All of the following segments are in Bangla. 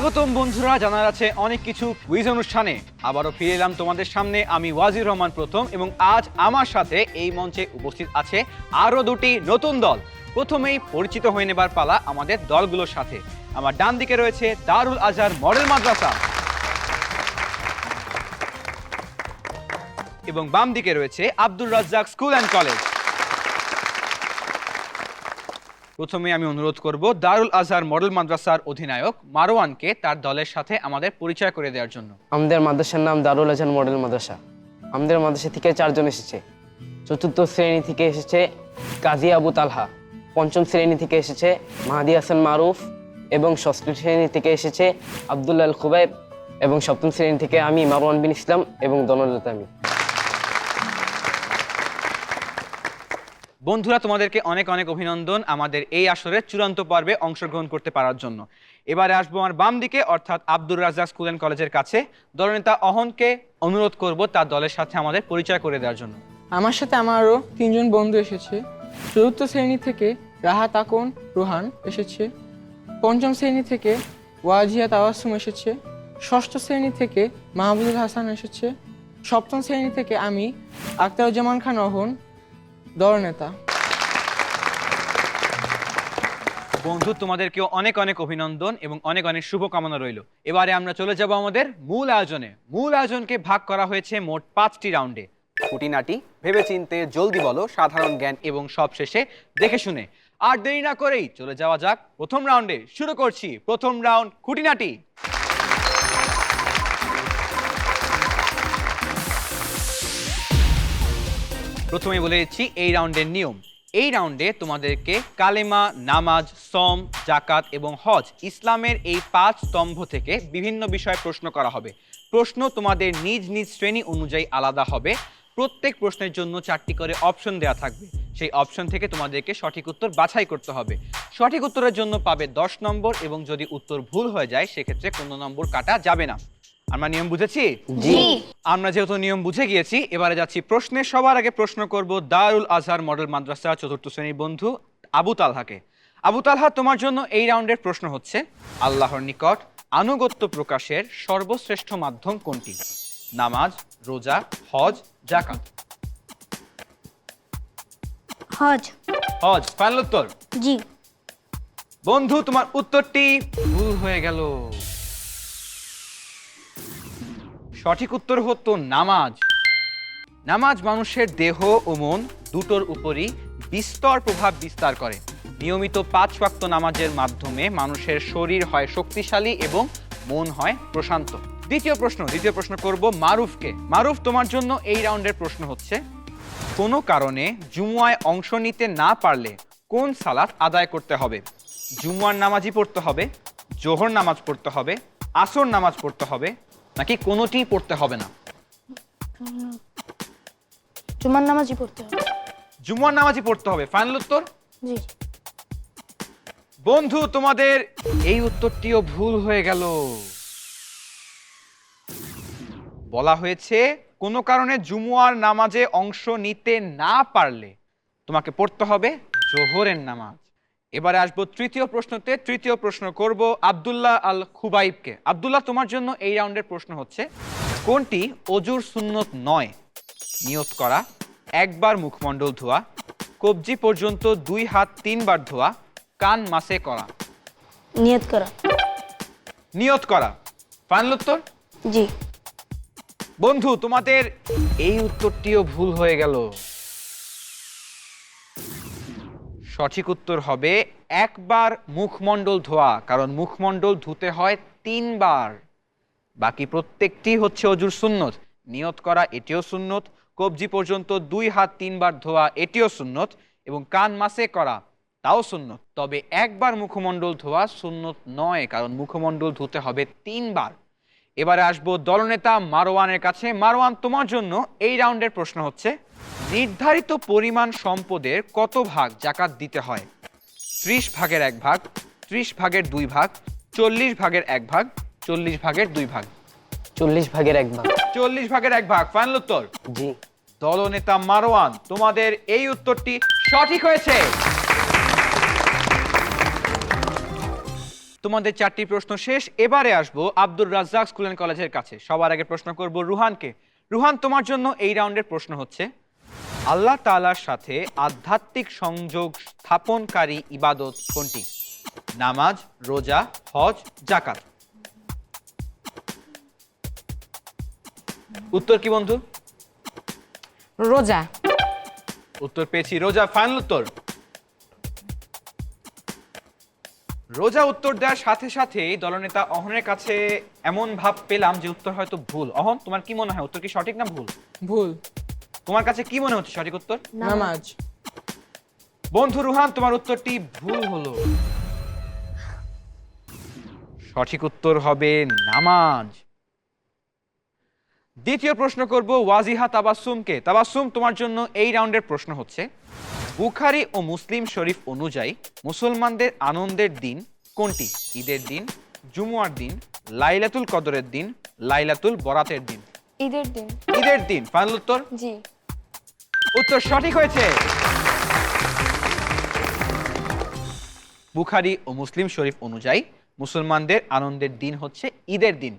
স্বাগতম বন্ধুরা, জানার আছে অনেক কিছু কুইজ অনুষ্ঠানে আবারও ফিরে এলাম তোমাদের সামনে। আমি ওয়াজির রহমান প্রথম, এবং আজ আমার সাথে এই মঞ্চে উপস্থিত আছে আরো দুটি নতুন দল। প্রথমেই পরিচিত হয়ে নেবার পালা আমাদের দলগুলোর সাথে। আমার ডান দিকে রয়েছে দারুল আজহার মডেল মাদ্রাসা এবং বাম দিকে রয়েছে Abdur Razzak school and college. প্রথমে আমি অনুরোধ করব দারুল আজহার মডেল মাদ্রাসার অধিনায়ক মারওয়ানকে তার দলের সাথে আমাদের পরিচয় করে দেওয়ার জন্য। আমাদের মাদ্রাসার নাম দারুল আজহার মডেল মাদ্রাসা। আমাদের মাদ্রাসা থেকে 4 জন এসেছে। চতুর্থ শ্রেণী থেকে এসেছে কাজী আবু তালহা, পঞ্চম শ্রেণী থেকে এসেছে মাহাদি হাসান মারুফ, এবং ষষ্ঠ শ্রেণী থেকে এসেছে আব্দুল্লাহ আল খুবাইব, এবং সপ্তম শ্রেণী থেকে আমি মারওয়ান বিন ইসলাম এবং দনলতা আমি। বন্ধুরা, তোমাদেরকে অনেক অনেক অভিনন্দন আমাদের এই আসরের চূড়ান্ত পর্বে অংশগ্রহণ করতে পারার জন্য। এবারে আসবো আমার বাম দিকে, অর্থাৎ আব্দুর রাজ্জাক স্কুল অ্যান্ড কলেজের কাছে। দলনেতা অহনকে অনুরোধ করব তার দলের সাথে আমাদের পরিচয় করে দেওয়ার জন্য। আমার সাথে আমারও 3 জন বন্ধু এসেছে। চতুর্থ শ্রেণী থেকে রাহাত আকন রোহান এসেছে, পঞ্চম শ্রেণী থেকে ওয়াজিয়া তাওয়াসুম এসেছে, ষষ্ঠ শ্রেণী থেকে মাহবুবুল হাসান এসেছে, সপ্তম শ্রেণী থেকে আমি আখতারুজ্জামান খান অহন, দলনেতা। বন্ধু, তোমাদেরকেও অনেক অনেক অভিনন্দন এবং অনেক অনেক শুভকামনা রইল। এবারে আমরা চলে যাব আমাদের মূল আয়োজনে। মূল আয়োজনকে ভাগ করা হয়েছে মোট 5টি রাউন্ডে। খুঁটিনাটি, ভেবেচিন্তে, জলদি বলো, সাধারণ জ্ঞান এবং সবশেষে দেখে শুনে। আর দেরি না করেই চলে যাওয়া যাক প্রথম রাউন্ডে। শুরু করছি প্রথম রাউন্ড, খুঁটিনাটি। প্রথমে বলে দিচ্ছি এই রাউন্ডের নিয়ম। এই রাউন্ডে তোমাদেরকে কালেমা, নামাজ, সম, জাকাত এবং হজ, ইসলামের এই 5 স্তম্ভ থেকে বিভিন্ন বিষয়ে প্রশ্ন করা হবে। প্রশ্ন তোমাদের নিজ নিজ শ্রেণী অনুযায়ী আলাদা হবে। প্রত্যেক প্রশ্নের জন্য 4টি করে অপশন দেওয়া থাকবে। সেই অপশন থেকে তোমাদেরকে সঠিক উত্তর বাছাই করতে হবে। সঠিক উত্তরের জন্য পাবে 10 নম্বর, এবং যদি উত্তর ভুল হয়ে যায় সেক্ষেত্রে কোনো নম্বর কাটা যাবে না। আমরা নিয়ম বুঝেছি? জি। আমরা যেহেতু নিয়ম বুঝে গিয়েছি, এবারে যাচ্ছি প্রশ্নে। সবার আগে প্রশ্ন করব দারুল আজহার মডেল মাদ্রাসা 4র্থ শ্রেণীর বন্ধু আবু তালহাকে। আবু তালহা, তোমার জন্য এই রাউন্ডের প্রশ্ন হচ্ছে, আল্লাহর নিকট আনুগত্য প্রকাশের সর্বশ্রেষ্ঠ মাধ্যম কোনটি? নামাজ, রোজা, হজ, যাকাত। হজ। হজ ফাইনাল উত্তর? জি। বন্ধু, তোমার উত্তরটি ভুল হয়ে গেল। সঠিক উত্তর হতো নামাজ। নামাজ মানুষের দেহ ও মন দুটোর উপরই বিস্তর প্রভাব বিস্তার করে। নিয়মিত 5 ওয়াক্ত নামাজের মাধ্যমে মানুষের শরীর হয় শক্তিশালী এবং মন হয় প্রশান্ত। দ্বিতীয় প্রশ্ন করব মারুফকে। মারুফ, তোমার জন্য এই রাউন্ডের প্রশ্ন হচ্ছে, কোনো কারণে জুমুয়ায় অংশ নিতে না পারলে কোন সালাত আদায় করতে হবে? জুমুয়ার নামাজই পড়তে হবে, জোহর নামাজ পড়তে হবে, আসর নামাজ পড়তে হবে, নাকি কোনোটিই পড়তে হবে না? জুমার নামাজই পড়তে হবে। জুমুয়ার নামাজই পড়তে হবে ফাইনাল উত্তর? জি। বন্ধু, তোমাদের এই উত্তরটিও ভুল হয়ে গেল। বলা হয়েছে কোনো কারণে জুমুয়ার নামাজে অংশ নিতে না পারলে তোমাকে পড়তে হবে জোহরের নামাজ। এবারে আসবো তৃতীয় প্রশ্নতে। তৃতীয় প্রশ্ন করব আব্দুল্লাহ আল খুবাইবকে। আব্দুল্লাহ, তোমার জন্য এই রাউন্ডের প্রশ্ন হচ্ছে, কোনটি অজুর সুন্নত নয়? নিয়ত করা, একবার মুখমণ্ডল ধোয়া, কবজি পর্যন্ত 2 হাত 3 বার ধোয়া, কান মাসে করা। নিয়ত করা। নিয়ত করা ফাইনাল উত্তর? জি। বন্ধু, তোমাদের এই উত্তরটিও ভুল হয়ে গেল। সঠিক উত্তর হবে একবার মুখমণ্ডল ধোয়া, কারণ মুখমণ্ডল ধুতে হয় 3 বার। বাকি প্রত্যেকটি হচ্ছে অজুর সুন্নত। নিয়ত করা এটিও সুন্নত, কবজি পর্যন্ত 2 হাত 3 বার ধোয়া এটিও সুন্নত, এবং কান মাসে করা তাও সুন্নত। তবে একবার মুখমণ্ডল ধোয়া সুন্নত নয়, কারণ মুখমণ্ডল ধুতে হবে 3 বার। এবারে আসবো দলনেতা মারওয়ানের কাছে। মারওয়ান, তোমার জন্য এই রাউন্ডের প্রশ্ন হচ্ছে, নির্ধারিত পরিমাণ সম্পদের কত ভাগ জাকাত দিতে হয়? 30 ভাগের 1 ভাগ, 30 ভাগের 2 ভাগ, 40 ভাগের 1 ভাগ, 40 ভাগের 2 ভাগ। 40 ভাগের 1 ভাগ। 40 ভাগের 1 ভাগ ফাইনাল উত্তর? জি। দলনেতা মারওয়ান, তোমাদের এই উত্তরটি সঠিক হয়েছে। তোমাদের 4টি প্রশ্ন শেষ। এবারে আসবো আব্দুর রাজ্জাক স্কুল অ্যান্ড কলেজের কাছে। সবার আগে প্রশ্ন করব রুহানকে। রুহান, তোমার জন্য এই রাউন্ডের প্রশ্ন হচ্ছে, আল্লাহ তাআলার সাথে আধ্যাত্মিক সংযোগ স্থাপনকারী ইবাদত কোনটি? নামাজ, রোজা, হজ, যাকাত। উত্তর কি বন্ধু? রোজা। উত্তর পেয়েছি রোজা। ফাইনাল উত্তর? রোজা উত্তর দেওয়ার সাথে সাথেই দলনেতা অহনের কাছে এমন ভাব পেলাম যে উত্তর হয়তো ভুল। অহন, তোমার কি মনে হয় উত্তর কি সঠিক না ভুল? ভুল। তোমার কাছে কি মনে হচ্ছে সঠিক উত্তর? নামাজ। বন্ধু রুহান, তোমার উত্তরটি ভুল হলো। সঠিক উত্তর হবে নামাজ। দ্বিতীয় প্রশ্ন করব ওয়াজিহা তাবাসসুমকে। তাবাসসুম, তোমার জন্য এই রাউন্ডের প্রশ্ন হচ্ছে, বুখারী ও মুসলিম শরীফ অনুযায়ী মুসলমানদের আনন্দের দিন কোনটি? ঈদের দিন, জুমুয়ার দিন, লাইলাতুল কদরের দিন, লাইলাতুল বরাতের দিন। ঈদের দিন। ঈদের দিন। ফাইনাল উত্তর? জি। উত্তর সঠিক হয়েছে। বুখারী ও মুসলিম শরীফ অনুযায়ী মুসলমানদের আনন্দের দিন হচ্ছে ঈদের দিন।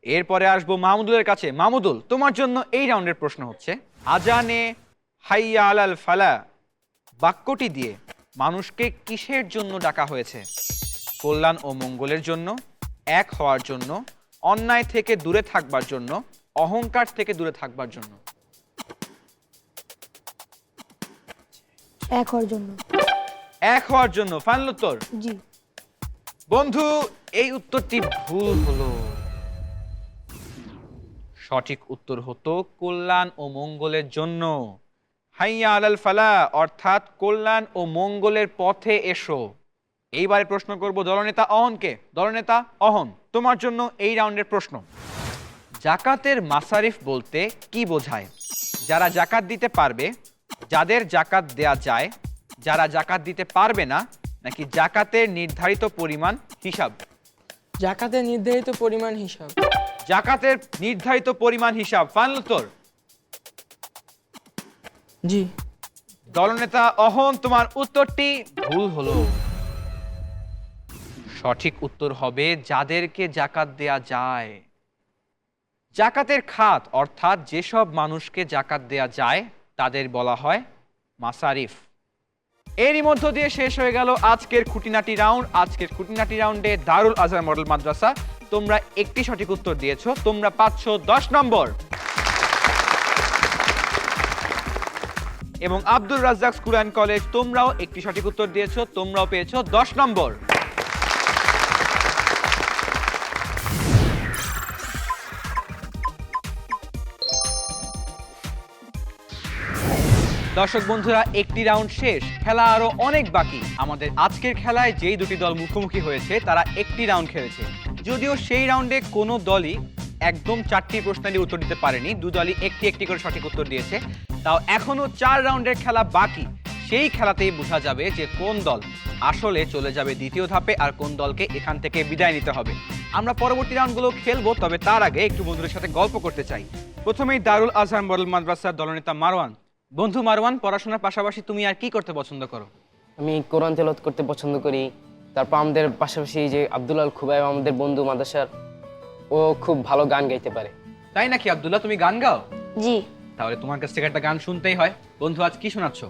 এরপরে আসবো মাহমুদুলের কাছে। মাহমুদুল, তোমার জন্য এই রাউন্ডের প্রশ্ন হচ্ছে, আজানে হাইয়া আলাল ফালা বাক্যটি দিয়ে মানুষকে কিসের জন্য ডাকা হয়েছে? কল্যাণ ও মঙ্গলের জন্য, এক হওয়ার জন্য, অন্যায় থেকে দূরে থাকবার জন্য, অহংকার থেকে দূরে থাকবার জন্য। এক হওয়ার জন্য। এক হওয়ার জন্য। ফাইনাল উত্তর? জি। বন্ধু, এই উত্তরটি ভুল হলো। সঠিক উত্তর হতো কল্যাণ ও মঙ্গলের জন্য। হাইয়া আলাল ফালা অর্থাৎ কল্যাণ ও মঙ্গলের পথে এসো। এইবারে প্রশ্ন করব দলনেতা অহনকে। দলনেতা অহন, তোমার জন্য এই রাউন্ডের প্রশ্ন, জাকাতের মাসারিফ বলতে কি বোঝায়? যারা জাকাত দিতে পারবে, যাদের জাকাত দেয়া যায়, যারা জাকাত দিতে পারবে না, নাকি জাকাতের নির্ধারিত পরিমাণ হিসাব? জাকাতের নির্ধারিত পরিমাণ হিসাব। জাকাতের নির্ধারিত পরিমাণ হিসাব। ফাইনাল উত্তর? জি। দলনেতা অহন, তোমার উত্তরটি ভুল হলো। সঠিক উত্তর হবে যাদেরকে জাকাত দেয়া যায়। জাকাতের খাত অর্থাৎ যেসব মানুষকে জাকাত দেয়া যায় তাদের বলা হয় মাসারিফ। এরই মধ্য দিয়ে শেষ হয়ে গেল আজকের খুঁটিনাটি রাউন্ড। আজকের খুঁটিনাটি রাউন্ডে দারুল আজহার মডেল মাদ্রাসা, তোমরা একটি সঠিক উত্তর দিয়েছো, তোমরা পাচ্ছ 10 নম্বর। এবং Abdur Razzak school and college, তোমরাও একটি সঠিক উত্তর দিয়েছো, তোমরাও পেয়েছো 10 নম্বর। দর্শক বন্ধুরা, একটি রাউন্ড শেষ, খেলা আরো অনেক বাকি। আমাদের আজকের খেলায় যেই দুটি দল মুখোমুখি হয়েছে তারা একটি রাউন্ড খেলেছে, যদিও সেই রাউন্ডে কোনো দলই একদম 4টি প্রশ্নেরই উত্তর দিতে পারেনি। দু দলই একটি একটি করে সঠিক উত্তর দিয়েছে। তাও এখনো 4 রাউন্ডের খেলা বাকি। সেই খেলাতেই বোঝা যাবে যে কোন দল আসলে চলে যাবে দ্বিতীয় ধাপে আর কোন দলকে এখান থেকে বিদায় নিতে হবে। আমরা পরবর্তী রাউন্ডগুলো খেলবো, তবে তার আগে একটু বন্ধুদের সাথে গল্প করতে চাই। প্রথমেই দারুল আজহার মডেল মাদ্রাসার দলনেতা মারওয়ান। বন্ধু মারওয়ান, পড়াশোনার পাশাপাশি তুমি আর কি করতে পছন্দ করো? আমি কোরআন তেলাওয়াত করতে পছন্দ করি। তারপর আমাদের পাশাপাশি যে আব্দুল খুবাই আমাদের বন্ধু মাদ্রাসার, ও খুব ভালো গান গাইতে পারে। তাই নাকি আব্দুল্লাহ, তুমি গান গাও? জি। তাহলে তোমার কাছ থেকে একটা গান শুনতেই হয়। বন্ধু, আজ কি শোনাচ্ছ?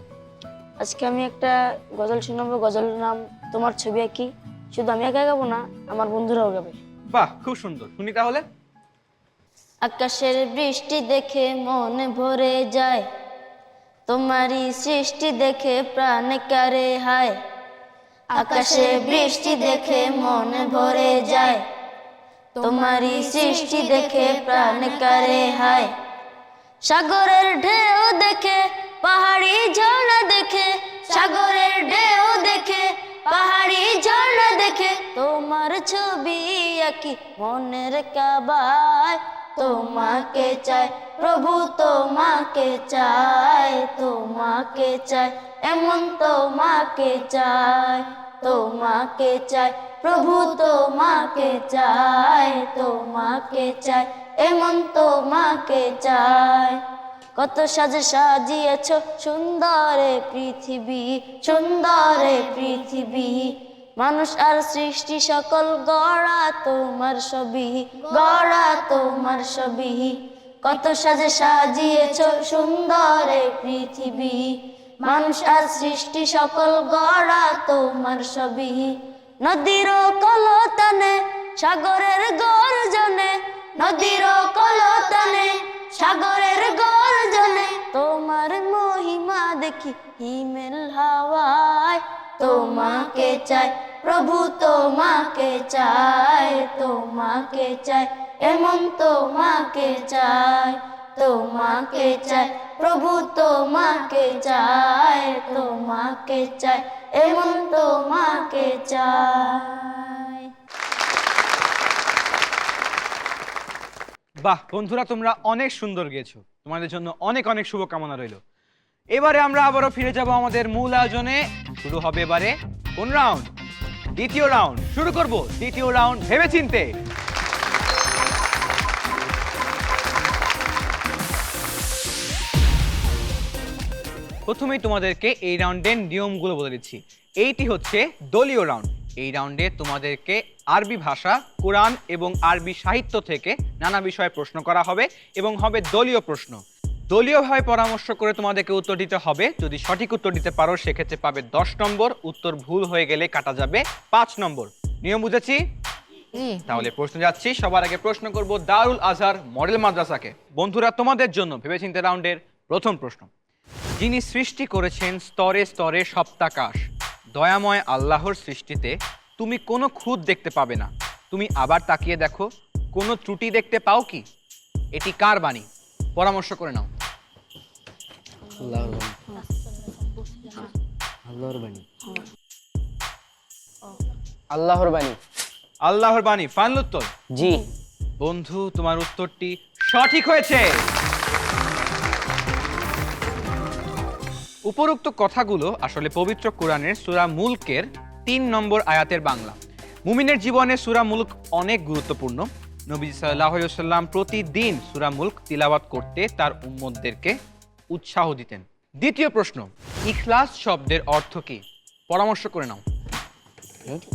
আজকে আমি একটা গজল শোনাবো। গজলের নাম তোমার ছবি আঁকি। শুধু আমি একা গাবো না, আমার বন্ধুরাও গাবে। বাহ, খুব সুন্দর, শুনি তাহলে। আকাশের বৃষ্টি দেখে মন ভরে যায়, তোমারই সৃষ্টি দেখে প্রাণ কারে হায়। আকাশে বৃষ্টি দেখে মন ভরে যায়, তোমারই সৃষ্টি দেখে প্রাণ কারে হায়। সাগরের ঢেউ দেখে, পাহাড়ি ঝর্ণা দেখে, সাগরের ঢেউ দেখে, পাহাড়ি ঝর্ণা দেখে, তোমার ছবি আঁকি মনের কাবায়। তোমাকে চাই প্রভু, তোমাকে চাই, তোমাকে চাই, এমন তোমাকে চাই, তোমাকে চাই প্রভু, তোমাকে চাই, তোমাকে চাই, এমন তোমাকে চাই। কত সাজে সাজিয়েছ সুন্দরে পৃথিবী, সুন্দরে পৃথিবী, মানুষ আর সৃষ্টি সকল গড়া তোমার ছবি, গড়া তোমার ছবি। কত সাজে সাজিয়েছ সুন্দর এই পৃথিবী। মানুষ আর সৃষ্টি সকল গড়া তোমার ছবি। নদীর কলতানে সাগরের গর্জনে, নদীর কলতানে সাগরের গর্জনে, তোমার মহিমা দেখি হিমেল হাওয়ায়। তোমাকে চাই প্রভু, তোমাকে চাই, তোমাকে চাই, এমন তোমাকে চাই, তোমাকে চাই প্রভু, তোমাকে চাই, তোমাকে চাই, এমন তোমাকে চাই। বাহ বন্ধুরা, তোমরা অনেক সুন্দর গেয়েছো, তোমাদের জন্য অনেক অনেক শুভকামনা রইল। এবারে আমরা আবারও ফিরে যাব আমাদের মূল আয়োজনে। শুরু হবে এবারে কোন রাউন্ড? দ্বিতীয় রাউন্ড শুরু করব। দ্বিতীয় রাউন্ড ভেবেচিন্তে। প্রথমেই তোমাদেরকে এই রাউন্ডের নিয়মগুলো বলে দিচ্ছি। এইটি হচ্ছে দলীয় রাউন্ড। এই রাউন্ডে তোমাদেরকে আরবি ভাষা, কোরআন এবং আরবি সাহিত্য থেকে নানা বিষয়ে প্রশ্ন করা হবে এবং হবে দলীয় প্রশ্ন। দলীয়ভাবে পরামর্শ করে তোমাদেরকে উত্তর দিতে হবে। যদি সঠিক উত্তর দিতে পারো সেক্ষেত্রে পাবে 10 নম্বর, উত্তর ভুল হয়ে গেলে কাটা যাবে 5 নম্বর। নিয়ম বুঝেছি? তাহলে প্রশ্ন যাচ্ছি। সবার আগে প্রশ্ন করব দারুল আজহার মডেল মাদ্রাসাকে। বন্ধুরা, তোমাদের জন্য ভেবেচিন্তে রাউন্ডের প্রথম প্রশ্ন। যিনি সৃষ্টি করেছেন স্তরে স্তরে সপ্তাকাশ, দয়াময় আল্লাহর সৃষ্টিতে তুমি কোনো খুঁত দেখতে পাবে না। তুমি আবার তাকিয়ে দেখো, কোনো ত্রুটি দেখতে পাও কি? এটি কার বাণী? পরামর্শ করে নাও। আল্লাহর বাণী। আল্লাহর বাণী। আল্লাহর বাণী। আল্লাহর বাণী ফাইনাল উত্তর? জি। বন্ধু, তোমার উত্তরটি সঠিক হয়েছে। উপরোক্ত কথাগুলো আসলে পবিত্র কোরআনের সূরা মুলকের 3 নম্বর আয়াতের বাংলা। মুমিনের জীবনে সূরা মুলক অনেক গুরুত্বপূর্ণ। নবী সাল্লাল্লাহু আলাইহি ওয়াসাল্লাম প্রতিদিন সূরা মুলক তিলাওয়াত করতে তার উম্মতদেরকে উৎসাহ দিতেন। দ্বিতীয় প্রশ্ন, ইখলাস শব্দের অর্থ কি? পরামর্শ করে নাও।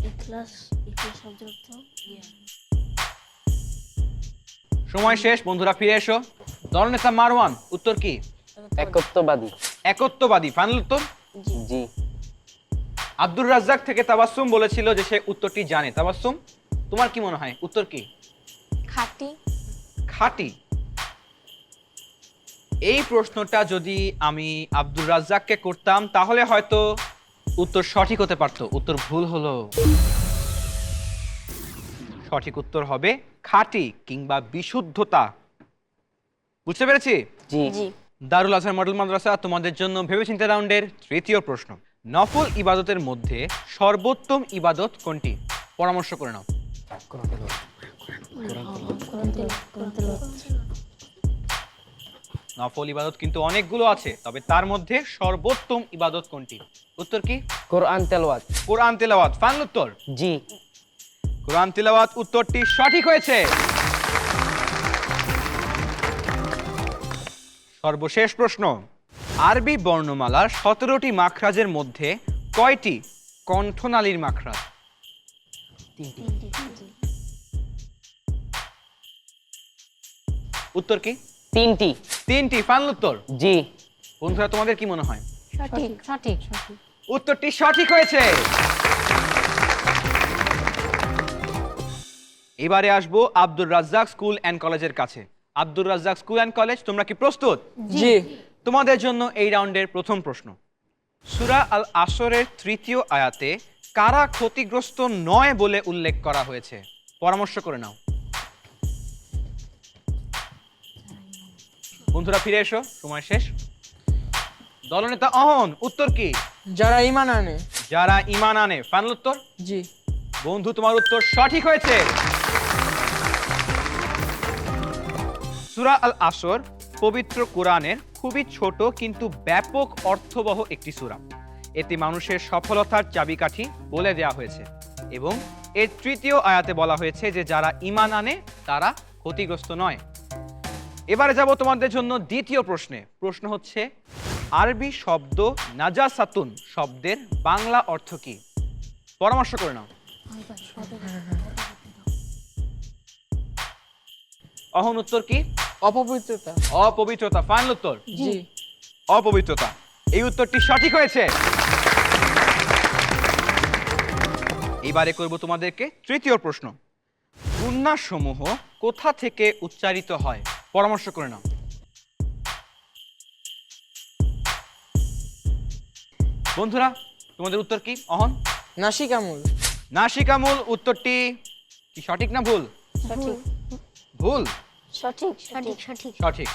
ইখলাস, ইখলাস শব্দের অর্থ সময় শেষ, বন্ধুরা ফিরে এসো। দলনেতা মারওয়ান, উত্তর কি? একত্ববাদী। একত্ববাদী ফাইনাল উত্তর? জি। আব্দুর রাজ্জাক থেকে তাবাসসুম বলেছিল যে সে উত্তরটি জানে। তাবাসসুম, তোমার কি মনে হয় উত্তর কি? খাঁটি। খাঁটি। এই প্রশ্নটা যদি আমি আব্দুর রাজ্জাককে করতাম তাহলে হয়তো উত্তর সঠিক হতে পারতো। উত্তর ভুল হলো। সঠিক উত্তর হবে খাঁটি কিংবা বিশুদ্ধতা। বুঝতে পেরেছি? জি। জি। দারুল আজহার মডেল মাদ্রাসা তোমাদের জন্য ভেবেচিন্তে রাউন্ডের তৃতীয় প্রশ্ন। নফল ইবাদতের মধ্যে সর্বোত্তম ইবাদত কোনটি? পরামর্শ করে নাও। নফল ইবাদত কিন্তু অনেকগুলো আছে, তবে তার মধ্যে সর্বোত্তম ইবাদত কোনটি? উত্তর কি? কোরআন তেলাওয়াত। কোরআন তিলাওয়াত ফাইনাল উত্তর? জি। কোরআন তিলাওয়াত উত্তরটি সঠিক হয়েছে। সর্বশেষ প্রশ্ন, আরবি বর্ণমালার 17টি মাখরাজের মধ্যে কয়টি কণ্ঠনালীর মাখরাজ? উত্তর কি? 3টি। 3টি ফাইনাল উত্তর? জি। বন্ধুরা, তোমাদের কি মনে হয়? সঠিক সঠিক। উত্তরটি সঠিক হয়েছে। এবারে আসবো আব্দুর রাজ্জাক স্কুল অ্যান্ড কলেজের কাছে। Abdur Razzak school and college, তোমরা কি প্রস্তুত? জি। তোমাদের জন্য এই রাউন্ডের প্রথম প্রশ্ন। সূরা আল আসরের 3য় আয়াতে কারা ক্ষতিগ্রস্ত নয় বলে উল্লেখ করা হয়েছে? পরামর্শ করে নাও। বন্ধুরা ফিরে এসো, সময় শেষ। দলনেতা অহন, উত্তর কি? যারা ঈমান আনে। যারা ঈমান আনে ফাইনাল উত্তর? জি। বন্ধু, তোমার উত্তর সঠিক হয়েছে। সূরা আল আসর পবিত্র কোরআনের খুবই ছোট কিন্তু ব্যাপক অর্থবহ একটি সূরা। এতে মানুষের সফলতার চাবিকাঠি বলে দেওয়া হয়েছে এবং এর 3য় আয়াতে বলা হয়েছে যে যারা ঈমান আনে তারা ক্ষতিগ্রস্ত নয়। এবারে যাব তোমাদের জন্য দ্বিতীয় প্রশ্নে। প্রশ্ন হচ্ছে, আরবি শব্দ নাজাসাতুন শব্দের বাংলা অর্থ কি? পরামর্শ করে নাও। অহন উত্তর কি? অপবিত্রতা। অপবিত্রতা। ফাইনাল উত্তর জি। অপবিত্রতা। এই উত্তরটি সঠিক হয়েছে। এবারে করব তোমাদেরকে তৃতীয় প্রশ্ন। গুণনাসমূহ কোথা থেকে উচ্চারিত হয়? পরামর্শ করে নাও। বন্ধুরা তোমাদের উত্তর কি? অহন? নাসিকামূল। নাসিকামূল। উত্তরটি কি সঠিক না ভুল? সঠিক ভুল। সঠিক সঠিক সঠিক সঠিক।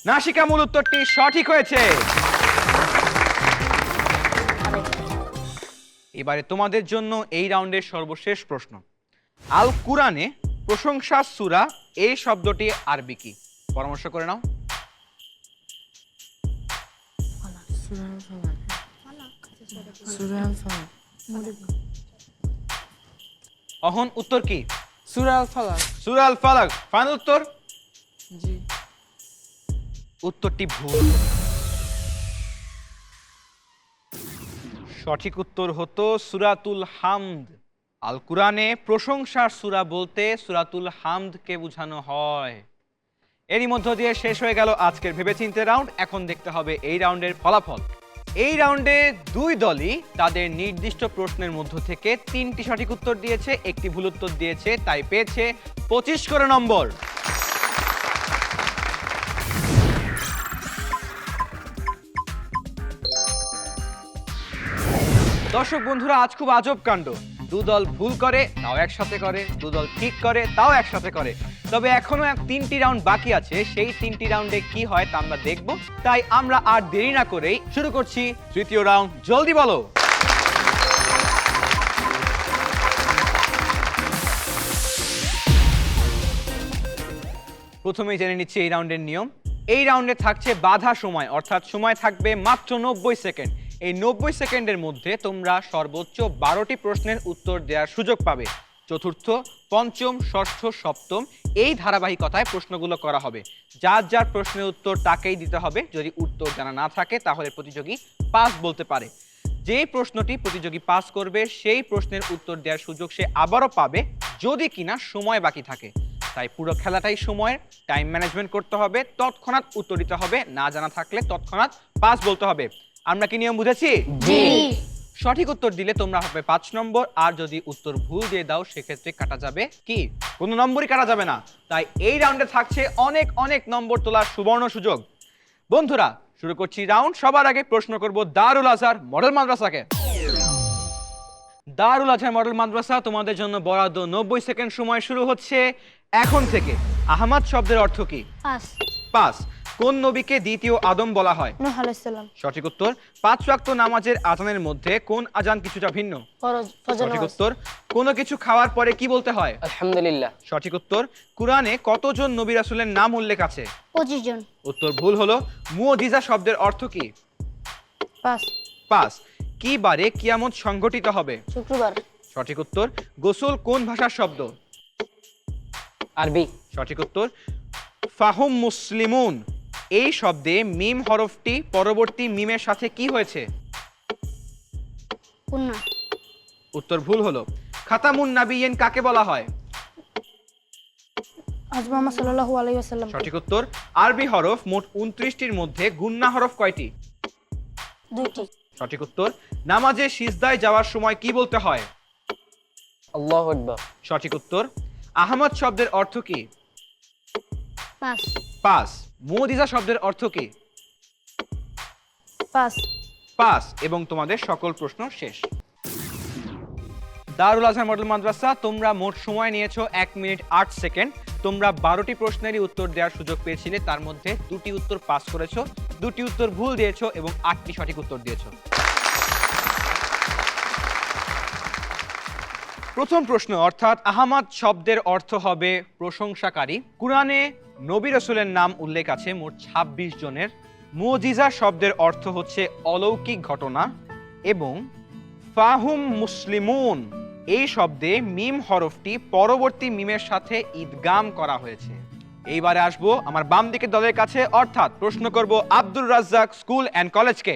নাসিকামূল উত্তরটি সঠিক হয়েছে। এবারে তোমাদের জন্য এই রাউন্ডের সর্বশেষ প্রশ্ন। আল কুরআনে প্রশংসা সূরা এই শব্দটি আরবি কি? পরামর্শ করে নাও। অহন উত্তর কি? সূরা আল ফালাক। সূরা আল ফালাক। ফাইনাল উত্তর? জি। উত্তরটি ভুল। সঠিক উত্তর হতো সূরাতুল হামদ। আল কুরআনে প্রশংসার সূরা বলতে সূরাতুল হামদকে বোঝানো হয়। এরই মধ্য দিয়ে শেষ হয়ে গেল আজকের ভেবেচিন্তে রাউন্ড। এখন দেখতে হবে এই রাউন্ডের ফলাফল। এই রাউন্ডে দুই দলই তাদের নির্দিষ্ট প্রশ্নের মধ্য থেকে 3টি সঠিক উত্তর দিয়েছে, একটি ভুল উত্তর দিয়েছে, তাই পেয়েছে 25 করে নম্বর। দর্শক বন্ধুরা, আজ খুব আজব কাণ্ড। দুদল ভুল করে তাও একসাথে করে, দুদল ঠিক করে তাও একসাথে করে। তবে এখনো 3টি রাউন্ড বাকি আছে, সেই 3টি রাউন্ডে কি হয় তা আমরা দেখব। তাই আমরা আর দেরি না করেই শুরু করছি তৃতীয় রাউন্ড। জলদি বলো। প্রথমেই জেনে নিচ্ছি এই রাউন্ডের নিয়ম। এই রাউন্ডে থাকছে বাধা সময়, অর্থাৎ সময় থাকবে মাত্র 90 সেকেন্ড। এই 90 সেকেন্ডের মধ্যে তোমরা সর্বোচ্চ 12টি প্রশ্নের উত্তর দেওয়ার সুযোগ পাবে। চতুর্থ, পঞ্চম, ষষ্ঠ, সপ্তম এই ধারাবাহিকতায় প্রশ্নগুলো করা হবে। যার যার প্রশ্নের উত্তর তাকেই দিতে হবে। যদি উত্তর জানা না থাকে তাহলে প্রতিযোগী পাস বলতে পারে। যেই প্রশ্নটি প্রতিযোগী পাস করবে সেই প্রশ্নের উত্তর দেওয়ার সুযোগ সে আবারও পাবে, যদি কিনা সময় বাকি থাকে। তাই পুরো খেলাটাই সময়ের, টাইম ম্যানেজমেন্ট করতে হবে, তৎক্ষণাৎ উত্তর দিতে হবে। না জানা থাকলে তৎক্ষণাৎ পাস বলতে হবে। আমরা কি নিয়ম বুঝেছি? জি। সঠিক উত্তর দিলে তোমরা হবে 5 নম্বর, আর যদি উত্তর ভুল দিয়ে দাও সেক্ষেত্রে কাটা যাবে কি? কোনো নম্বরই কাটা যাবে না। তাই এই রাউন্ডে থাকছে অনেক অনেক নম্বর তোলার সুবর্ণ সুযোগ। বন্ধুরা শুরু করছি রাউন্ড। সবার আগে প্রশ্ন করব দারুল আজহার মডেল মাদ্রাসাকে। দারুল আজহার মডেল মাদ্রাসা, তোমাদের জন্য বরাদ্দ 90 সেকেন্ড সময় শুরু হচ্ছে এখন থেকে। আহমদ শব্দের অর্থ কি? পাস। পাস। কোন নবীকে দ্বিতীয় আদম বলা হয়? নূহ আলাইহিস সালাম। সঠিক উত্তর। 5 ওয়াক্ত নামাজের আজানের মধ্যে কোন আজান কিছুটা ভিন্ন? ফজর সঠিক নামাজ। উত্তর। কোনো কিছু খাওয়ার পরে কি বলতে হয়? আলহামদুলিল্লাহ। সঠিক উত্তর। কুরআনে কতজন নবী রাসূলের নাম উল্লেখ আছে? 25 জন। উত্তর ভুল হলো। মুজিজা শব্দের অর্থ কি? পাঁচ। পাস। কি বারে কিয়ামত সংঘটিত হবে? শুক্রবার। সঠিক উত্তর। গোসল কোন ভাষার শব্দ? আরবি। সঠিক উত্তর। ফাহুম মুসলিমুন এই শব্দে মিম হরফটি পরবর্তী মিমের সাথে কি হয়েছে? কুন্না। উত্তর ভুল হলো। খাতামুন নাবিয়্যিন কাকে বলা হয়? হযরত মুহাম্মদ সাল্লাল্লাহু আলাইহি ওয়াসাল্লাম। সঠিক উত্তর। আরবি হরফ মোট 29টির মধ্যে গুন্না হরফ কয়টি? 2টি। সঠিক উত্তর। নামাজে সিজদায় যাওয়ার সময় কি বলতে হয়? আল্লাহু আকবার। সঠিক উত্তর। আহমদ শব্দের অর্থ কি? পাস। পাস। মুজিজা শব্দের অর্থ কি? পাঁচ। পাস। এবং তোমাদের সকল প্রশ্ন শেষ। দারুল আজহার মডেল মাদ্রাসা, তোমরা মোট সময় নিয়েছো 1 মিনিট 8 সেকেন্ড। তোমরা 12টি প্রশ্নেরই উত্তর দেওয়ার সুযোগ পেয়েছিলে, তার মধ্যে 2টি উত্তর পাস করেছো, 2টি উত্তর ভুল দিয়েছো এবং 8টি সঠিক উত্তর দিয়েছো। প্রথম প্রশ্ন, অর্থাৎ আহমদ শব্দের অর্থ হবে প্রশংসাকারী। কুরআনে নবী রাসূলের নাম উল্লেখ আছে মোট 26 জনের। মুজিজা শব্দের অর্থ হচ্ছে অলৌকিক ঘটনা। এবং ফাহুম মুসলিমুন এই শব্দে মিম হরফটি পরবর্তী মিমের সাথে ইদগাম করা হয়েছে। এইবারে আসবো আমার বাম দিকের দলের কাছে, অর্থাৎ প্রশ্ন করব আব্দুর রাজ্জাক স্কুল অ্যান্ড কলেজকে।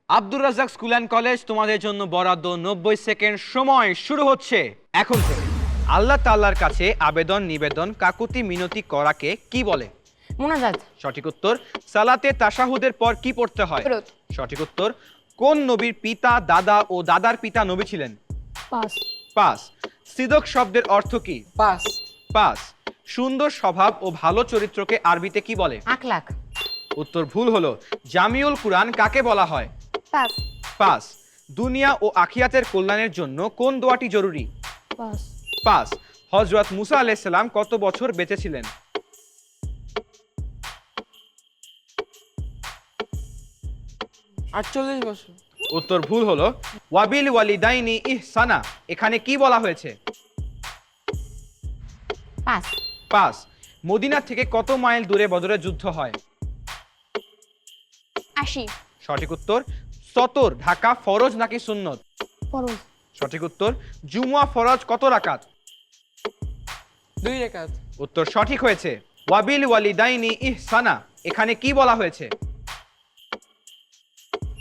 Abdur Razzak school and college তোমাদের জন্য বরাদ্দ 90 সেকেন্ড সময় শুরু হচ্ছে এখন থেকে। আল্লাহ তাআলার কাছে আবেদন নিবেদন কাকুতি মিনতি করাকে কি বলে? মুনাজাত। সঠিক উত্তর। সালাতে তাশাহুদের পর কি পড়তে হয়? কুনুত। সঠিক উত্তর। কোন নবীর পিতা দাদা ও দাদার পিতা নবী ছিলেন? পাস। পাস। সিদক শব্দের অর্থ কি? পাস। পাস। সুন্দর স্বভাব ও ভালো চরিত্রকে আরবিতে কি বলে? আখলাক। উত্তর ভুল হলো। জামিউল কুরআন কাকে বলা হয়? পাস। পাস। দুনিয়া ও আখিরাতের কল্যাণের জন্য কোন দোয়াটি জরুরি? পাস। পাস। হযরত মুসা আলাইহিস সালাম কত বছর বেঁচে ছিলেন? 48 বছর। উত্তর ভুল হলো। ওয়াবিল ওয়ালিদাইনি ইহসানা এখানে কি বলা হয়েছে? পাস। পাস। মদিনা থেকে কত মাইল দূরে বদরের যুদ্ধ হয়? 80। সঠিক উত্তর। সতর ঢাকা ফরজ নাকি সুন্নত? ফরজ। সঠিক উত্তর। জুমুয়া ফরজ কত রাকাত? 2 রাকাত। উত্তর সঠিক হয়েছে। ওয়াবিল ওয়ালিদাইনি ইহসানা এখানে কি বলা হয়েছে?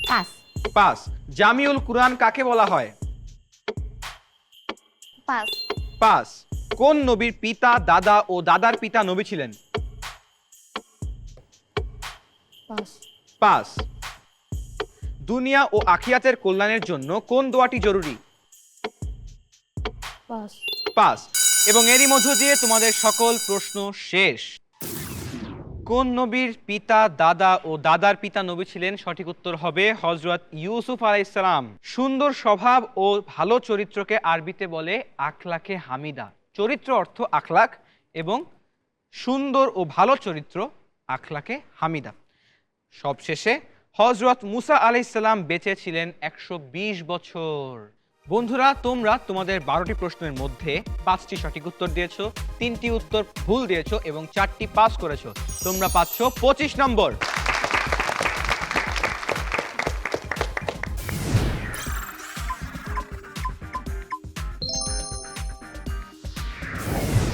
পাস। পাস। জামিউল কুরআন কাকে বলা হয়? পাস। পাস। কোন নবীর পিতা দাদা ও দাদার পিতা নবী ছিলেন? পাস। পাস। দুনিয়া ও আখিরাতের কল্যাণের জন্য কোন দোয়াটি জরুরি? পাস। পাস। এবং এরই মধ্য দিয়ে তোমাদের সকল প্রশ্ন শেষ। কোন নবীর পিতা দাদা ও দাদার পিতা নবী ছিলেন? সঠিক উত্তর হবে হযরত ইউসুফ আলাইহিস সালাম। সুন্দর স্বভাব ও ভালো চরিত্রকে আরবিতে বলে আখলাকে হামিদা। চরিত্র অর্থ আখলাক এবং সুন্দর ও ভালো চরিত্র আখলাকে হামিদা। সবশেষে হযরত মুসা আলাইহিস সালাম বেঁচে ছিলেন 120 বছর। বন্ধুরা, তোমরা তোমাদের 12টি প্রশ্নের মধ্যে 5টি সঠিক উত্তর দিয়েছো, 3টি উত্তর ভুল দিয়েছো এবং 4টি পাস করেছো। তোমরা পাচ্ছ 25 নম্বর।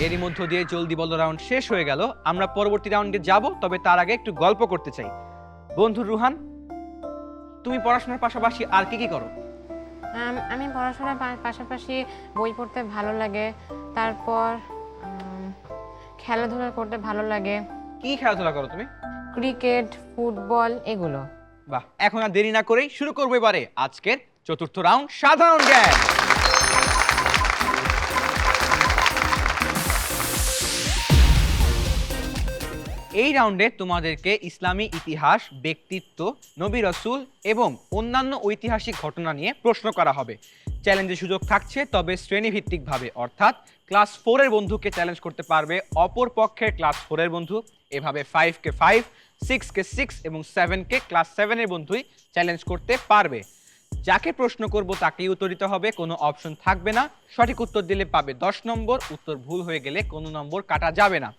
এরই মধ্য দিয়ে জলদি বলো রাউন্ড শেষ হয়ে গেল। আমরা পরবর্তী রাউন্ডে যাব, তবে তার আগে একটু গল্প করতে চাই। বন্ধু রুহান, তুমি পড়াশোনার পাশাপাশি আর কি কি করো? আমি পড়াশোনার পাশাপাশি বই পড়তে ভালো লাগে, তারপর খেলাধুলা করতে ভালো লাগে, কি খেলাধুলা করো তুমি? ক্রিকেট, ফুটবল এগুলো। বাহ, এখন আর দেরি না করেই শুরু করবো এবারে আজকের চতুর্থ রাউন্ড, সাধারণ জ্ঞান। এই রাউন্ডে তোমাদেরকে ইসলামী ইতিহাস, ব্যক্তিত্ব, নবী রাসূল এবং অন্যান্য ঐতিহাসিক ঘটনা নিয়ে প্রশ্ন করা হবে। চ্যালেঞ্জের সুযোগ থাকছে, তবে শ্রেণীভিত্তিকভাবে, অর্থাৎ ক্লাস 4 এর বন্ধুকে চ্যালেঞ্জ করতে পারবে অপর পক্ষের ক্লাস 4 এর বন্ধু। এভাবে 5 কে 5, 6 কে 6 এবং 7 কে ক্লাস 7 এর বন্ধুই চ্যালেঞ্জ করতে পারবে। যাকে প্রশ্ন করব তাকেই উত্তর দিতে হবে, কোনো অপশন থাকবে না। সঠিক উত্তর দিলে পাবে 10 নম্বর, উত্তর ভুল হয়ে গেলে কোনো নম্বর কাটা যাবে না।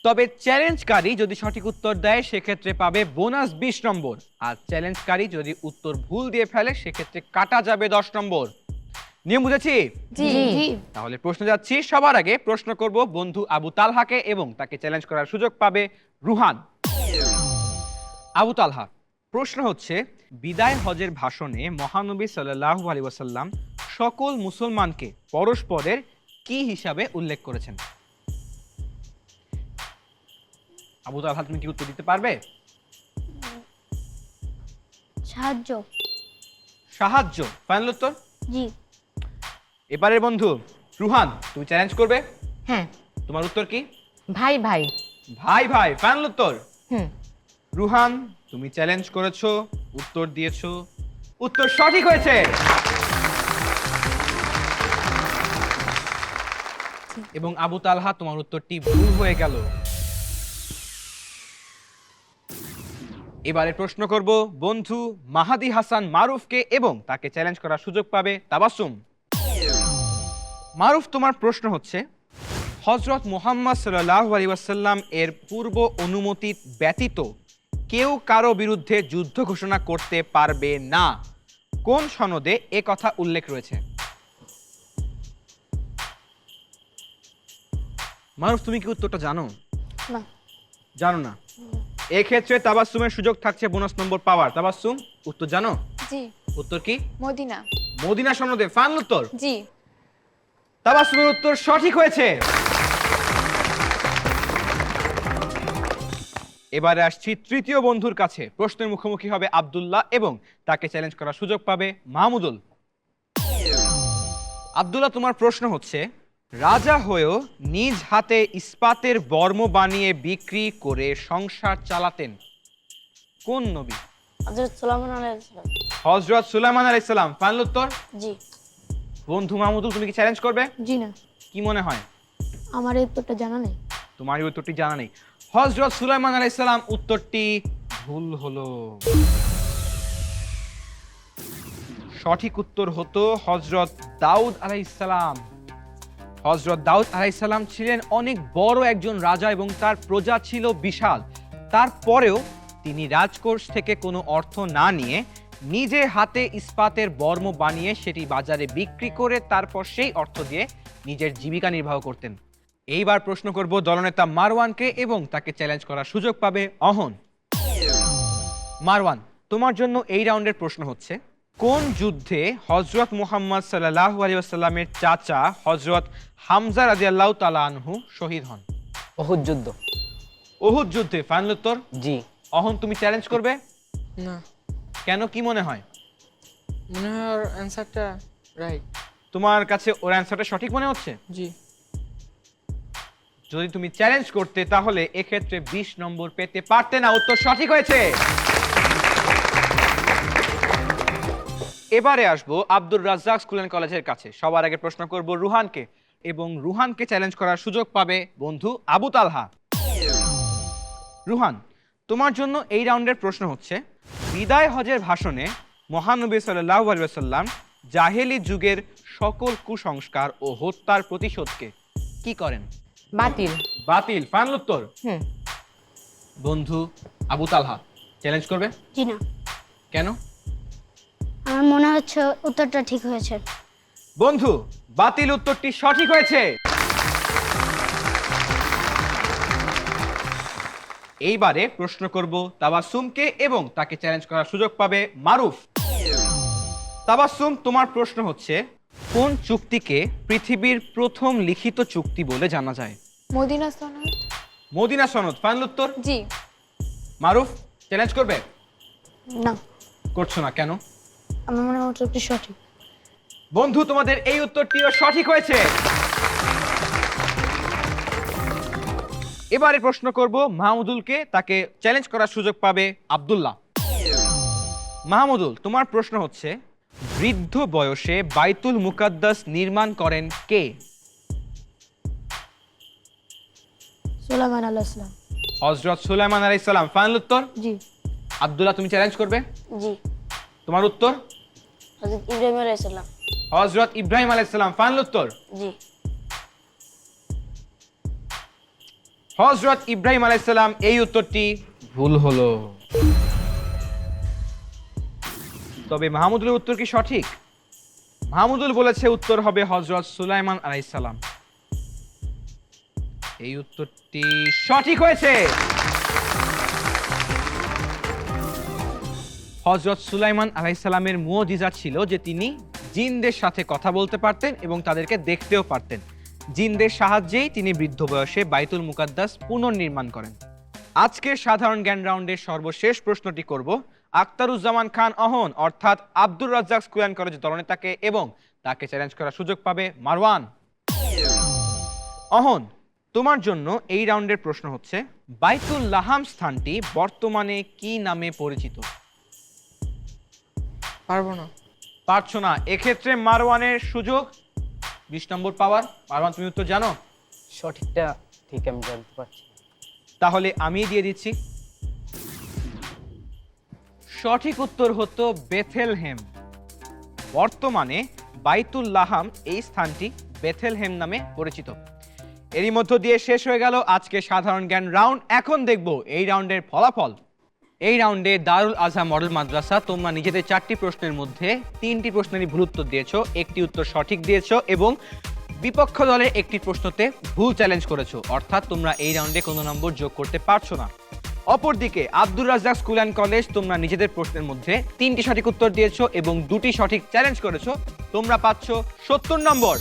তবে চ্যালেঞ্জকারী যদি সঠিক উত্তর দেয় সেক্ষেত্রে পাবে বোনাস 20 নম্বর, আর চ্যালেঞ্জকারী যদি উত্তর ভুল দিয়ে ফেলে সেক্ষেত্রে কাটা যাবে 10 নম্বর। নিয়ম বুঝেছি? জি জি। তাহলে প্রশ্ন যাচ্ছি। সবার আগে প্রশ্ন করব বন্ধু আবু তালহাকে এবং তাকে চ্যালেঞ্জ করার সুযোগ পাবে রুহান। আবু তালহা, প্রশ্ন হচ্ছে, বিদায় হজের ভাষণে মহানবী সাল্লাল্লাহু আলাইহি ওয়াসাল্লাম সকল মুসলমানকে পরস্পরের কি হিসাবে উল্লেখ করেছেন? আবু তালহা, তুমি কি উত্তর দিতে পারবে? সাহায্য। সাহায্য ফাইনাল উত্তর? জি। এবারে বন্ধু রুহান, তুমি চ্যালেঞ্জ করবে। হ্যাঁ। তোমার উত্তর কি? ভাই ভাই। ভাই ভাই ফাইনাল উত্তর? হুম। রুহান, তুমি চ্যালেঞ্জ করেছো, উত্তর দিয়েছো, উত্তর সঠিক হয়েছে। এবং আবু তালহা, তোমার উত্তরটি ভুল হয়ে গেল। এবারে প্রশ্ন করব বন্ধু মাহাদি হাসান মারুফকে এবং তাকে চ্যালেঞ্জ করার সুযোগ পাবে তাবাসসুম। মারুফ, তোমার প্রশ্ন হচ্ছে, হযরত মুহাম্মদ সাল্লাল্লাহু আলাইহি ওয়াসাল্লাম এর পূর্ব অনুমতি ব্যতীত কেউ কারো বিরুদ্ধে যুদ্ধ ঘোষণা করতে পারবে না। কোন সনদে এ কথা উল্লেখ রয়েছে? মারুফ, তুমি কি উত্তরটা জানো? না। জানো না? এক্ষেত্রে তাবাসসুমের সুযোগ থাকছে বোনাস নম্বর পাওয়ার। তাবাসসুম, উত্তর জানো? জি। উত্তর কি? মদিনা। মদিনা সনদে। ফাইনাল উত্তর? জি। তাবাসসুমের উত্তর সঠিক হয়েছে। এবারে আসছি তৃতীয় বন্ধুর কাছে। প্রশ্নের মুখোমুখি হবে আব্দুল্লাহ এবং তাকে চ্যালেঞ্জ করার সুযোগ পাবে মাহমুদুল। আব্দুল্লাহ, তোমার প্রশ্ন হচ্ছে, রাজা হয়েও নিজ হাতে ইস্পাতের বর্ম বানিয়ে বিক্রি করে সংসার চালাতেন কোন নবী? হযরত সুলাইমান আলাইহিস সালাম। হযরত সুলাইমান আলাইহিস সালাম। ফাইনাল উত্তর? জি। বন্ধু মাহমুদুল, তুমি কি চ্যালেঞ্জ করবে? জি না, কি মনে হয়? আমার এই উত্তরটা জানা নেই। তোমার এই উত্তরটি জানা নেই। হযরত সুলাইমান আলাইহিস সালাম উত্তরটি ভুল হলো। সঠিক উত্তর হতো হযরত দাউদ আলাইহিস সালাম। হযরত দাউদ আলাইহিস সালাম ছিলেন অনেক বড় একজন রাজা এবং তার প্রজা ছিল বিশাল। তারপরেও তিনি রাজকোষ থেকে কোনো অর্থ না নিয়ে নিজে হাতে ইস্পাতের বর্ম বানিয়ে সেটি বাজারে বিক্রি করে তারপর সেই অর্থ দিয়ে নিজের জীবিকা নির্বাহ করতেন। এইবার প্রশ্ন করব দলনেতা মারওয়ানকে এবং তাকে চ্যালেঞ্জ করার সুযোগ পাবে অহন। মারওয়ান, তোমার জন্য এই রাউন্ডের প্রশ্ন হচ্ছে, কোন যুদ্ধে হযরত মুহাম্মদ সাল্লাল্লাহু আলাইহি ওয়াসাল্লামের চাচা হযরত হামজা রাদিয়াল্লাহু তাআলা আনহু শহীদ হন? উহুদ যুদ্ধ। উহুদ যুদ্ধে। ফাইনাল উত্তর? জি। অহন, তুমি চ্যালেঞ্জ করবে? না, কেন, কি মনে হয়? মনে হয় ওর অ্যান্সারটা রাইট। তোমার কাছে ওর অ্যান্সারটা সঠিক মনে হচ্ছে? জি। যদি তুমি চ্যালেঞ্জ করতে তাহলে এক্ষেত্রে 20 নম্বর পেতে পারতে না। উত্তর সঠিক হয়েছে। এবারে আসবো আব্দুর রাজ্জাক স্কুল অ্যান্ড কলেজের কাছে। সবার আগে প্রশ্ন করব রুহানকে এবং রুহানকে চ্যালেঞ্জ করার সুযোগ পাবে বন্ধু আবু তালহা। রুহান, তোমার জন্য এই রাউন্ডের প্রশ্ন হচ্ছে, বিদায় হজের ভাষণে মহানবী সাল্লাল্লাহু আলাইহি ওয়াসাল্লাম জাহেলি যুগের সকল কুসংস্কার ও হত্যার প্রতিশোধকে কি করেন? বাতিল। বাতিল। ফাইনাল উত্তর? হুম। বন্ধু আবু তালহা, চ্যালেঞ্জ করবে? জি না, কেন? আমার মনে হচ্ছে উত্তরটা ঠিক হয়েছে। বন্ধু, বাতিল উত্তরটি সঠিক হয়েছে। এইবারে প্রশ্ন করব তাবাসসুমকে এবং তাকে চ্যালেঞ্জ করার সুযোগ পাবে মারুফ। তাবাসসুম, তোমার প্রশ্ন হচ্ছে, কোন চুক্তিকে পৃথিবীর প্রথম লিখিত চুক্তি বলে জানা যায়? মদিনা সনদ। মদিনা সনদ। ফাইনাল উত্তর? জি। মারুফ, চ্যালেঞ্জ করবে? না, করছো না, কেন? আমার মনে হয় উত্তরটি সঠিক। বন্ধু, তোমাদের এই উত্তরটিও সঠিক হয়েছে। এবারে প্রশ্ন করব মাহমুদুলকে, তাকে চ্যালেঞ্জ করার সুযোগ পাবে আব্দুল্লাহ। মাহমুদুল, তোমার প্রশ্ন হচ্ছে, বৃদ্ধ বয়সে বাইতুল মুকাদ্দাস নির্মাণ করেন কে? সুলাইমান আলাইহিস সালাম। হযরত সুলাইমান আলাইহিস সালাম। ফাইনাল উত্তর? জি। আব্দুল্লাহ, তুমি চ্যালেঞ্জ করবে? জি। তোমার উত্তর? হযরত ইব্রাহিম আলাইহিস সালাম। হযরত ইব্রাহিম আলাইহিস সালাম। ফাইনাল উত্তর? জি। হযরত ইব্রাহিম আলাইহিস সালাম। এই উত্তরটি ভুল হলো। তবে মাহমুদুলের উত্তর কি সঠিক? মাহমুদুল বলেছে উত্তর হবে হযরত সুলাইমান আলাইহিস সালাম। এই উত্তরটি সঠিক হয়েছে। হযরত সুলাইমান আলাইহিস সালামের মুজিজা ছিল যে তিনি জিনদের সাথে কথা বলতে পারতেন এবং তাদেরকে দেখতেও পারতেন। জিনদের সাহায্যেই তিনি বৃদ্ধ বয়সে বাইতুল মুকাদ্দাস পুনর্নির্মাণ করেন। আজকের সাধারণ জ্ঞান রাউন্ডের সর্বশেষ প্রশ্নটি করব আখতারুজ্জামান খান অহন অর্থাৎ আব্দুর রাজ্জাক স্কুল অ্যান্ড কলেজের দলনেতাকে এবং তাকে চ্যালেঞ্জ করার সুযোগ পাবে মারওয়ান। অহন, তোমার জন্য এই রাউন্ডের প্রশ্ন হচ্ছে, বাইতুল লাহাম স্থানটি বর্তমানে কি নামে পরিচিত? পারবো না। পারছো না, এক্ষেত্রে মারওয়ানের সুযোগ 20 নম্বর পাওয়ার। মারওয়ান, তুমি উত্তর জানো? সঠিকটা ঠিক আমি জানতে পারছি। তাহলে আমি দিয়ে দিচ্ছি। সঠিক উত্তর হতো বেথেলহেম। বর্তমানে বাইতুল লাহাম এই স্থানটি বেথেলহেম নামে পরিচিত। এরই মধ্য দিয়ে শেষ হয়ে গেল আজকে সাধারণ জ্ঞান রাউন্ড। এখন দেখব এই রাউন্ডের ফলাফল। এই রাউন্ডে দারুল আজহার মডেল মাদ্রাসা তোমরা নিজেদের 4টি প্রশ্নের মধ্যে 3টি প্রশ্নেরই ভুল উত্তর দিয়েছো, একটি উত্তর সঠিক দিয়েছো এবং বিপক্ষ দলের একটি প্রশ্নতে ভুল চ্যালেঞ্জ করেছো। অর্থাৎ তোমরা এই রাউন্ডে কোনো নম্বর যোগ করতে পারছো না। অপরদিকে Abdur Razzak school and college, তোমরা নিজেদের প্রশ্নের মধ্যে 3টি সঠিক উত্তর দিয়েছো এবং 2টি সঠিক চ্যালেঞ্জ করেছো। তোমরা পাচ্ছ 70 নম্বর।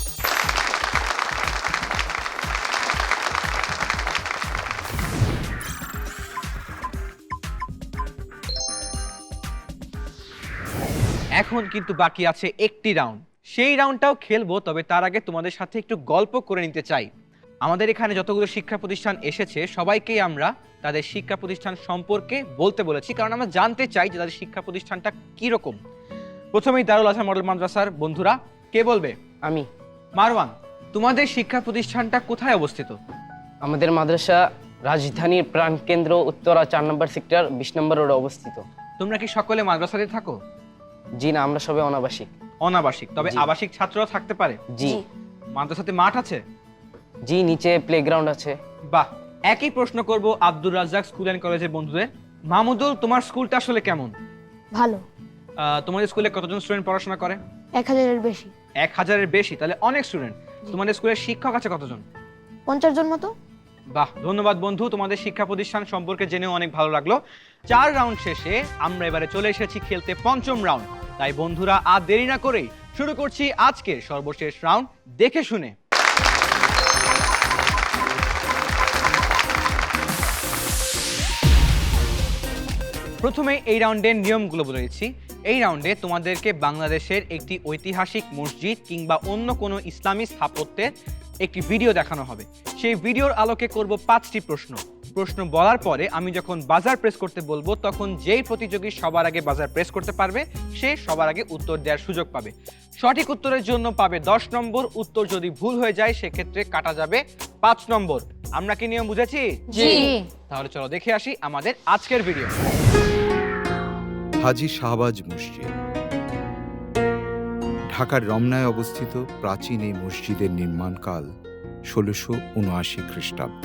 এখন কিন্তু বাকি আছে একটি রাউন্ড, সেই রাউন্ডটাও খেলবো, তবে তার আগে তোমাদের সাথে একটু গল্প করে নিতে চাই। আমাদের এখানে যতগুলো শিক্ষা প্রতিষ্ঠান এসেছে সবাইকেই আমরা তাদের শিক্ষা প্রতিষ্ঠান সম্পর্কে বলতে বলেছি, কারণ আমরা জানতে চাই যে তাদের শিক্ষা প্রতিষ্ঠানটা কীরকম। প্রথমেই দারুল আজহার মডেল মাদ্রাসার বন্ধুরা, কে বলবে? আমি। মারওয়ান, তোমাদের শিক্ষা প্রতিষ্ঠানটা কোথায় অবস্থিত? আমাদের মাদ্রাসা রাজধানীর প্রাণকেন্দ্র উত্তরা 4 নম্বর সেক্টর 20 নম্বর রোডে অবস্থিত। তোমরা কি সকলে মাদ্রাসাতে থাকো? জি না, আমরা সবাই অনাবাসিক। অনাবাসিক, তবে জি। আবাসিক ছাত্ররা থাকতে পারে? জি। মাদ্রাসাতে মাঠ আছে? জি, নিচে প্লেগ্রাউন্ড আছে। বাহ। একই প্রশ্ন করব আব্দুর রাজ্জাক স্কুল অ্যান্ড কলেজের বন্ধুদের। মাহমুদুল, তোমার স্কুলটা আসলে কেমন? ভালো। তোমাদের স্কুলে কতজন স্টুডেন্ট পড়াশোনা করে? 1000-এর বেশি। 1000-এর বেশি, তাহলে অনেক স্টুডেন্ট। তোমাদের স্কুলের শিক্ষক আছে কতজন? 50 জন মতো। বাহ, ধন্যবাদ বন্ধু, তোমাদের শিক্ষা প্রতিষ্ঠান সম্পর্কে জেনেও অনেক ভালো লাগলো। 4 রাউন্ড শেষে আমরা এবারে চলে এসেছি খেলতে 5ম রাউন্ড। তাই বন্ধুরা আর দেরি না করেই শুরু করছি আজকের সর্বশেষ রাউন্ড, দেখে শুনে। প্রথমে এই রাউন্ডের নিয়মগুলো বলে দিচ্ছি। এই রাউন্ডে তোমাদেরকে বাংলাদেশের একটি ঐতিহাসিক মসজিদ কিংবা অন্য কোনো ইসলামী স্থাপত্যের একটি ভিডিও দেখানো হবে। সেই ভিডিওর আলোকে করব 5টি প্রশ্ন। প্রশ্ন বলার পরে আমি যখন বাজার প্রেস করতে বলবো তখন যেই প্রতিযোগী সবার আগে বাজার প্রেস করতে পারবে সে সবার আগে উত্তর দেওয়ার সুযোগ পাবে। সঠিক উত্তরের জন্য পাবে 10 নম্বর, উত্তর যদি ভুল হয়ে যায় সেক্ষেত্রে কাটা যাবে 5 নম্বর। আমরা কি নিয়ম বুঝেছি? জি। তাহলে চলো দেখে আসি আমাদের আজকের ভিডিও। হাজী শাহবাজ মসজিদ ঢাকার রমনায় অবস্থিত প্রাচীন এই মসজিদের নির্মাণকাল 1679 খ্রিস্টাব্দ।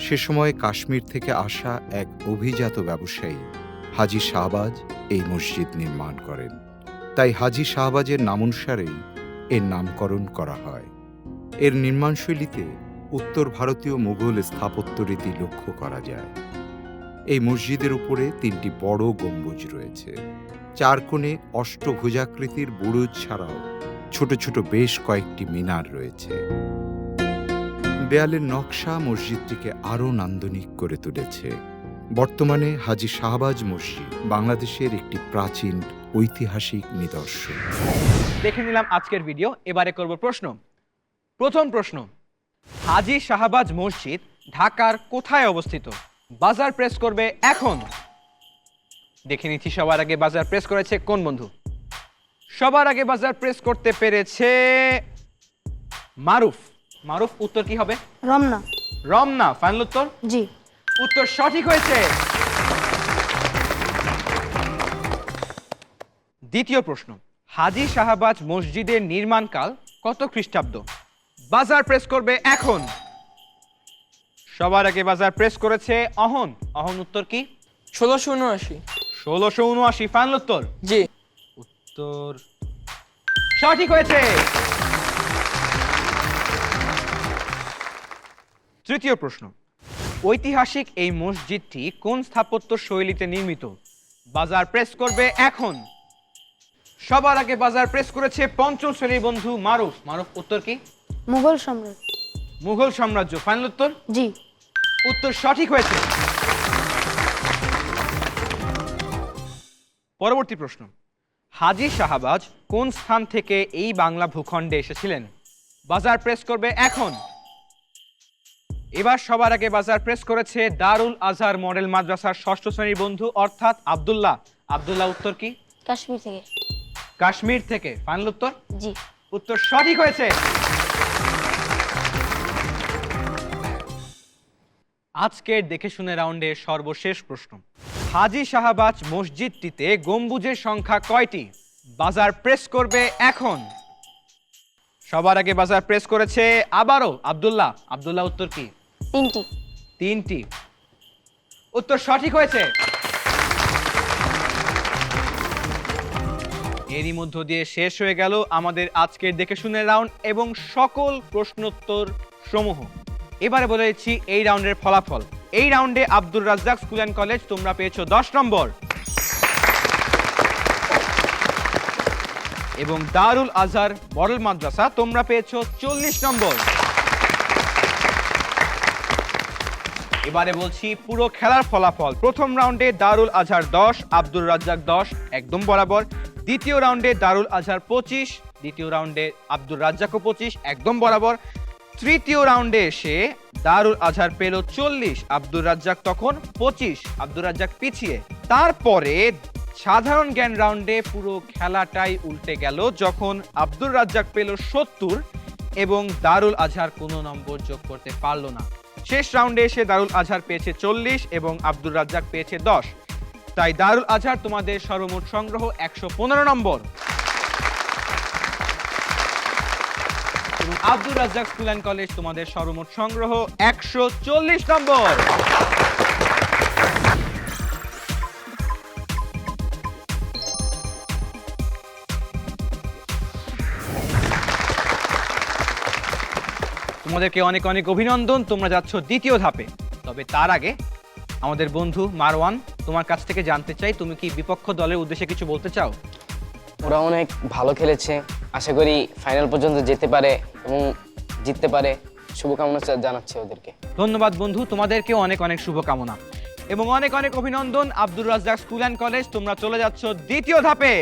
সে সময় কাশ্মীর থেকে আসা এক অভিজাত ব্যবসায়ী হাজী শাহবাজ এই মসজিদ নির্মাণ করেন। তাই হাজী শাহবাজের নামানুসারেই এর নামকরণ করা হয়। এর নির্মাণশৈলীতে উত্তর ভারতীয় মুঘল স্থাপত্যরীতি লক্ষ্য করা যায়। এই মসজিদের উপরে 3টি বড় গম্বুজ রয়েছে। 4 কোণে অষ্টভুজাকৃতির বুরুজ ছাড়াও ছোট ছোট বেশ কয়েকটি মিনার রয়েছে। দেয়ালের নকশা মসজিদটিকে আরও নান্দনিক করে তুলেছে। বর্তমানে হাজী শাহবাজ মসজিদ বাংলাদেশের একটি প্রাচীন ঐতিহাসিক নিদর্শন। দেখে নিলাম আজকের ভিডিও, এবারে করব প্রশ্ন। প্রথম প্রশ্ন, হাজী শাহবাজ মসজিদ ঢাকার কোথায় অবস্থিত? বাজার প্রেস করবে এখন। দেখে নিচ্ছি সবার আগে বাজার প্রেস করেছে কোন বন্ধু। সবার আগে বাজার প্রেস করতে পেরেছে মারুফ। মারুফ, উত্তর কি হবে? রমনা। রমনা, ফাইনাল উত্তর? জি। উত্তর সঠিক হয়েছে। দ্বিতীয় প্রশ্ন, হাজী শাহবাজ মসজিদের নির্মাণকাল কত খ্রিস্টাব্দ? বাজার প্রেস করবে এখন। সবার আগে বাজার প্রেস করেছে অহন। অহন, উত্তর কি? 1679। 1679, ফাইনাল উত্তর? জি। উত্তর সঠিক হয়েছে। তৃতীয় প্রশ্ন, ঐতিহাসিক এই মসজিদটি কোন স্থাপত্য শৈলীতে নির্মিত? বাজার প্রেস করবে এখন। সবার আগে বাজার প্রেস করেছে 5ম শ্রেণীর বন্ধু মারুফ। মারুফ, উত্তর কি? মুঘল সম্রাট। মুঘল সাম্রাজ্য, ফাইনাল উত্তর? জি। উত্তর সঠিক হয়েছে। পরবর্তী প্রশ্ন, হাজী শাহবাজ কোন স্থান থেকে এই বাংলা ভূখণ্ডে এসেছিলেন? বাজার প্রেস করবে এখন। এবার সবার আগে বাজার প্রেস করেছে দারুল আজহার মডেল মাদ্রাসার 6ষ্ঠ শ্রেণীর বন্ধু অর্থাৎ আব্দুল্লাহ। আব্দুল্লাহ, উত্তর কি? কাশ্মীর থেকে। কাশ্মীর থেকে, ফাইনাল উত্তর? জি। উত্তর সঠিক হয়েছে। আজকের দেখে শুনে রাউন্ডের সর্বশেষ প্রশ্ন, হাজী শাহবাজ মসজিদটিতে গম্বুজের সংখ্যা কয়টি? বাজার প্রেস করবে এখন। সবার আগে বাজার প্রেস করেছে আবারও আব্দুল্লাহ। আব্দুল্লাহ, উত্তর কি? 3টি। 3টি, উত্তর সঠিক হয়েছে। এরই মধ্য দিয়ে শেষ হয়ে গেল আমাদের আজকের দেখে শুনে রাউন্ড এবং সকল প্রশ্নোত্তর সমূহ। এবারে বলে দিচ্ছি এই রাউন্ডের ফলাফল। এই রাউন্ডে Abdur Razzak school and college তোমরা পেয়েছো 10 নম্বর এবং দারুল আজহার মডেল মাদ্রাসা তোমরা পেয়েছো 40 নম্বর। এবারে বলছি পুরো খেলার ফলাফল। প্রথম রাউন্ডে দারুল আজহার 10, আব্দুর রাজ্জাক 10 একদম বরাবর। দ্বিতীয় রাউন্ডে দারুল আজহার 25, দ্বিতীয় রাউন্ডে আব্দুর রাজ্জাকও 25 একদম বরাবর। তৃতীয় রাউন্ডে এসে দারুল আজহার পেল 40, আব্দুর রাজ্জাক তখন 25, আব্দুর রাজ্জাক পিছিয়ে। তারপরে সাধারণ জ্ঞান রাউন্ডে পুরো খেলাটাই উল্টে গেল যখন আব্দুর রাজ্জাক পেল 70 এবং দারুল আজহার কোনো নম্বর যোগ করতে পারলো না। শেষ রাউন্ডে এসে দারুল আজহার পেয়েছে 40 এবং আব্দুর রাজ্জাক পেয়েছে 10। তাই দারুল আজহার তোমাদের সর্বমোট সংগ্রহ 115 নম্বর এবং Abdur Razzak school and college তোমাদের সর্বমোট সংগ্রহ 140 নম্বর। তোমাদেরকে অনেক অনেক অভিনন্দন, তোমরা যাচ্ছ দ্বিতীয় ধাপে। তবে তার আগে আমাদের বন্ধু মারওয়ান, তোমার কাছ থেকে জানতে চাই তুমি কি বিপক্ষ দলের উদ্দেশ্যে কিছু বলতে চাও? ওরা অনেক ভালো খেলেছে, আশা করি ফাইনাল পর্যন্ত যেতে পারে এবং জিততে পারে। শুভকামনা জানাচ্ছি ওদেরকে। ধন্যবাদ বন্ধু, তোমাদেরকেও অনেক অনেক শুভকামনা এবং অনেক অনেক অভিনন্দন। Abdur Razzak school and college তোমরা চলে যাচ্ছ দ্বিতীয় ধাপে।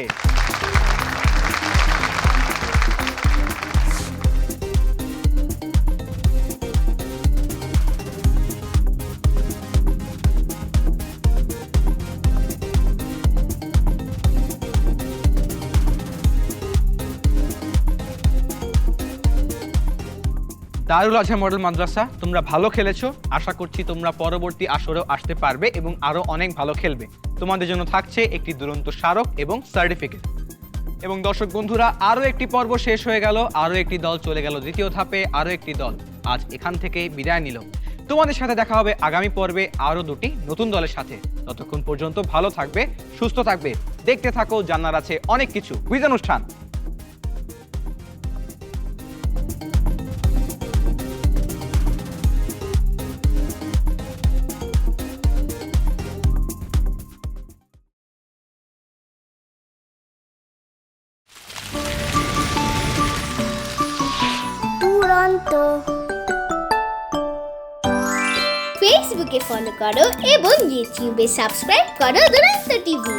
দারুল আজহার মডেল মাদ্রাসা তোমরা ভালো খেলেছো, আশা করছি তোমরা পরবর্তী আসরেও আসতে পারবে এবং আরো অনেক ভালো খেলবে। তোমাদের জন্য থাকছে একটি দুরন্ত স্মারক এবং সার্টিফিকেট। এবং দর্শক বন্ধুরা, আরো একটি পর্ব শেষ হয়ে গেল, আরো একটি দল চলে গেল দ্বিতীয় ধাপে, আরো একটি দল আজ এখান থেকে বিদায় নিল। তোমাদের সাথে দেখা হবে আগামী পর্বে আরো দুটি নতুন দলের সাথে। ততক্ষণ পর্যন্ত ভালো থাকবে, সুস্থ থাকবে, দেখতে থাকো জানার আছে অনেক কিছু কুইজ অনুষ্ঠান। ফেসবুকে ফলো করো এবং ইউটিউবে সাবস্ক্রাইব করো দুরন্ত টিভি।